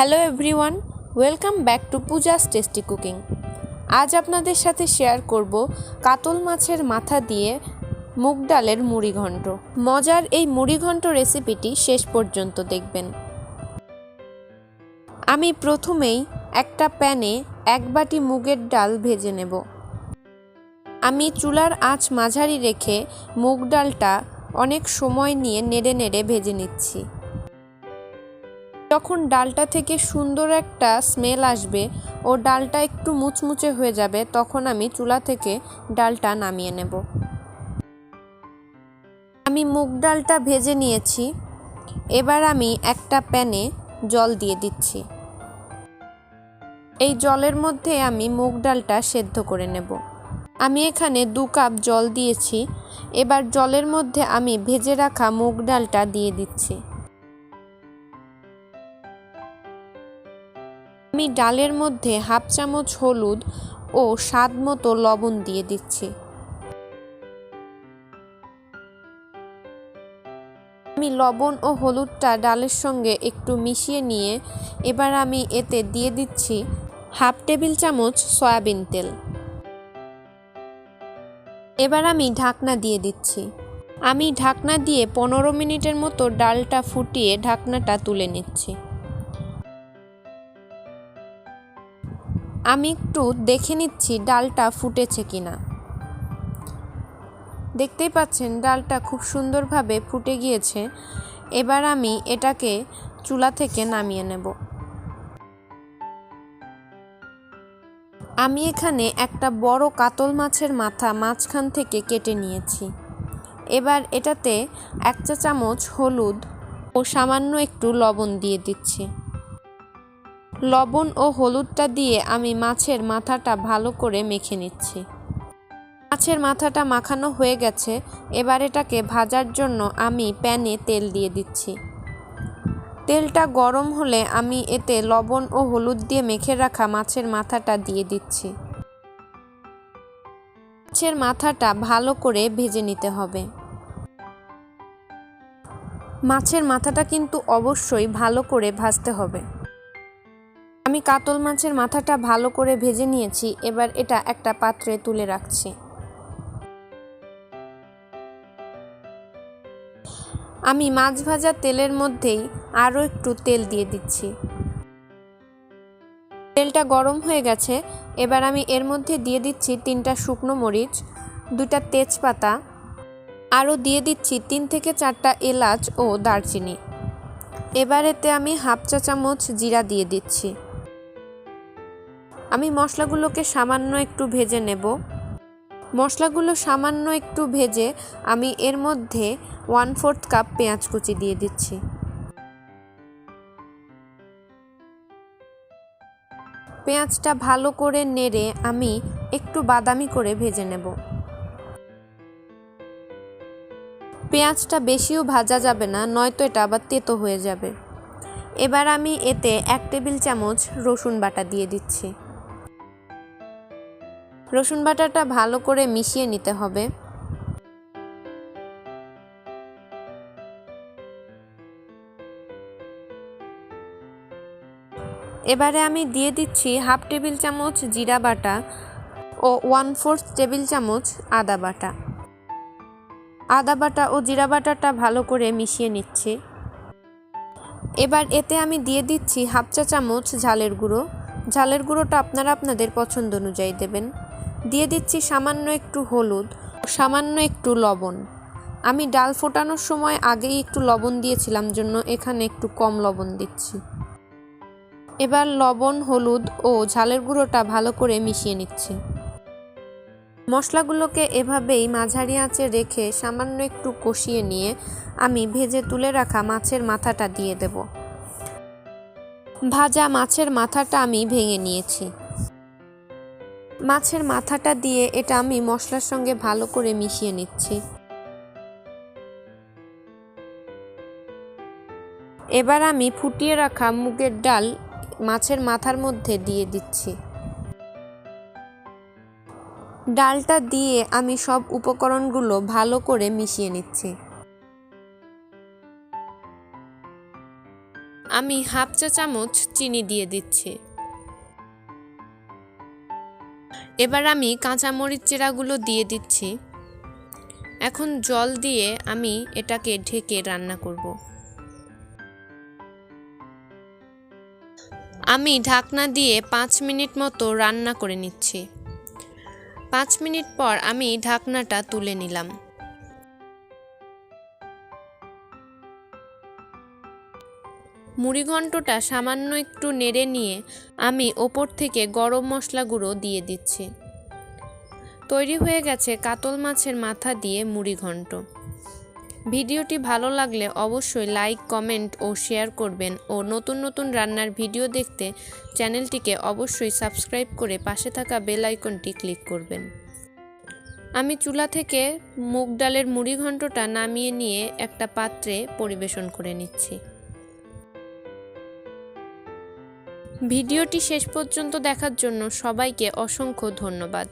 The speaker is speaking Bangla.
Hello everyone, welcome back to Puja's tasty cooking. আজ আপনাদের সাথে শেয়ার করব কাতল মাছের মাথা দিয়ে মুগ ডালের মুড়ি ঘন্ট। মজার এই মুড়ি ঘন্ট রেসিপিটি শেষ পর্যন্ত দেখবেন। আমি প্রথমেই একটা প্যানে 1 বাটি মুগের ডাল ভেজে নেব। আমি চুলার আঁচ মাঝারি রেখে মুগ ডালটা অনেক সময় নিয়ে নেড়ে নেড়ে ভেজে নিচ্ছি। যখন ডালটা থেকে সুন্দর একটা স্মেল আসবে ও ডালটা একটু মুচমুচে হয়ে যাবে, তখন আমি চুলা থেকে ডালটা নামিয়ে নেব। আমি মুগ ডালটা ভেজে নিয়েছি। এবার আমি একটা প্যানে জল দিয়ে দিচ্ছি। এই জলের মধ্যে আমি মুগ ডালটা সেদ্ধ করে নেব। আমি এখানে 2 কাপ জল দিয়েছি। এবার জলের মধ্যে আমি ভেজে রাখা মুগ ডালটা দিয়ে দিচ্ছি। আমি ডালের মধ্যে 1/2 চামচ হলুদ ও স্বাদ মতো লবণ দিয়ে দিচ্ছি। আমি লবণ ও হলুদটা ডালের সঙ্গে একটু মিশিয়ে নিয়ে এবার আমি এতে দিয়ে দিচ্ছি 1/2 টেবিল চামচ সয়াবিন তেল। এবার আমি ঢাকনা দিয়ে দিচ্ছি। আমি ঢাকনা দিয়ে 15 মিনিটের মতো ডালটা ফুটিয়ে ঢাকনাটা তুলে নিচ্ছি। আমি একটু দেখে নিচ্ছি ডালটা ফুটেছে কিনা। দেখতেই পাচ্ছেন ডালটা খুব সুন্দরভাবে ফুটে গিয়েছে। এবার আমি এটাকে চুলা থেকে নামিয়ে নেব। আমি এখানে একটা বড় কাতল মাছের মাথা মাঝখান থেকে কেটে নিয়েছি। এবার এটাতে 1 চা চামচ হলুদ ও সামান্য একটু লবণ দিয়ে দিচ্ছি। লবণ ও হলুদটা দিয়ে আমি মাছের মাথাটা ভালো করে মেখে নিচ্ছি। মাছের মাথাটা মাখানো হয়ে গেছে। এবার এটাকে ভাজার জন্য আমি প্যানে তেল দিয়ে দিচ্ছি। তেলটা গরম হলে আমি এতে লবণ ও হলুদ দিয়ে মেখে রাখা মাছের মাথাটা দিয়ে দিচ্ছি। মাছের মাথাটা ভালো করে ভেজে নিতে হবে। মাছের মাথাটা কিন্তু অবশ্যই ভালো করে ভাজতে হবে। আমি কাতল মাছের মাথাটা ভালো করে ভেজে নিয়েছি। এবার এটা একটা পাত্রে তুলে রাখছি। আমি মাছ ভাজা তেলের মধ্যেই আরও একটু তেল দিয়ে দিচ্ছি। তেলটা গরম হয়ে গেছে। এবার আমি এর মধ্যে দিয়ে দিচ্ছি 3টা শুকনো মরিচ, 2টা তেজপাতা, আরও দিয়ে দিচ্ছি 3 থেকে 4টা এলাচ ও দারচিনি। এবার এতে আমি 1/2 চা চামচ জিরা দিয়ে দিচ্ছি। আমি মশলাগুলোকে সামান্য একটু ভেজে নেব। মশলাগুলো সামান্য একটু ভেজে আমি এর মধ্যে 1/4 কাপ পেঁয়াজ কুচি দিয়ে দিচ্ছি। পেঁয়াজটা ভালো করে নেড়ে আমি একটু বাদামি করে ভেজে নেব। পেঁয়াজটা বেশিও ভাজা যাবে না, নয়তো এটা আবার তেতো হয়ে যাবে। এবার আমি এতে 1 টেবিল চামচ রসুন বাটা দিয়ে দিচ্ছি। রসুন বাটাটা ভালো করে মিশিয়ে নিতে হবে। এবারে আমি দিয়ে দিচ্ছি 1/2 টেবিল চামচ জিরা বাটা ও 1/4 টেবিল চামচ আদা বাটা। আদা বাটা ও জিরা বাটাটা ভালো করে মিশিয়ে নিচ্ছি। এবার এতে আমি দিয়ে দিচ্ছি 1/2 চা চামচ ঝালের গুঁড়ো। ঝালের গুঁড়োটা আপনারা আপনাদের পছন্দ অনুযায়ী দেবেন। দিয়ে দিচ্ছি সামান্য একটু হলুদ ও সামান্য একটু লবণ। আমি ডাল ফোটানোর সময় আগেই একটু লবণ দিয়েছিলাম, জন্য এখানে একটু কম লবণ দিচ্ছি। এবার লবণ, হলুদ ও ঝালের গুঁড়োটা ভালো করে মিশিয়ে নিচ্ছি। মশলাগুলোকে এভাবেই মাঝারি আঁচে রেখে সামান্য একটু কষিয়ে নিয়ে আমি ভেজে তুলে রাখা মাছের মাথাটা দিয়ে দেব। ভাজা মাছের মাথাটা আমি ভেঙে নিয়েছি। মাছের মাথাটা দিয়ে এটা আমি মশলার সঙ্গে ভালো করে মিশিয়ে নিচ্ছি। এবার আমি ফুটিয়ে রাখা মুগের ডাল মাছের মাথার মধ্যে দিয়ে দিচ্ছি। ডালটা দিয়ে আমি সব উপকরণগুলো ভালো করে মিশিয়ে নিচ্ছি। আমি হাফ চা চামচ চিনি দিয়ে দিচ্ছি। এবার আমি কাঁচামরিচ চিরাগুলো দিয়ে দিচ্ছি। এখন জল দিয়ে আমি এটাকে ঢেকে রান্না করব। আমি ঢাকনা দিয়ে 5 মিনিট মতো রান্না করে নিচ্ছি। 5 মিনিট পর আমি ঢাকনাটা তুলে নিলাম। মুড়ি ঘন্টটা সামান্য একটু নেড়ে নিয়ে আমি ওপর থেকে গরম মশলা গুঁড়ো দিয়ে দিচ্ছি। তৈরি হয়ে গেছে কাতল মাছের মাথা দিয়ে মুড়ি ঘন্ট। ভিডিওটি ভালো লাগলে অবশ্যই লাইক, কমেন্ট ও শেয়ার করবেন ও নতুন নতুন রান্নার ভিডিও দেখতে চ্যানেলটিকে অবশ্যই সাবস্ক্রাইব করে পাশে থাকা বেল আইকনটি ক্লিক করবেন। আমি চুলা থেকে মুগ ডালের মুড়ি ঘন্টটা নামিয়ে নিয়ে একটা পাত্রে পরিবেশন করে নিচ্ছি। ভিডিওটি শেষ পর্যন্ত দেখার জন্য সবাইকে অসংখ্য ধন্যবাদ।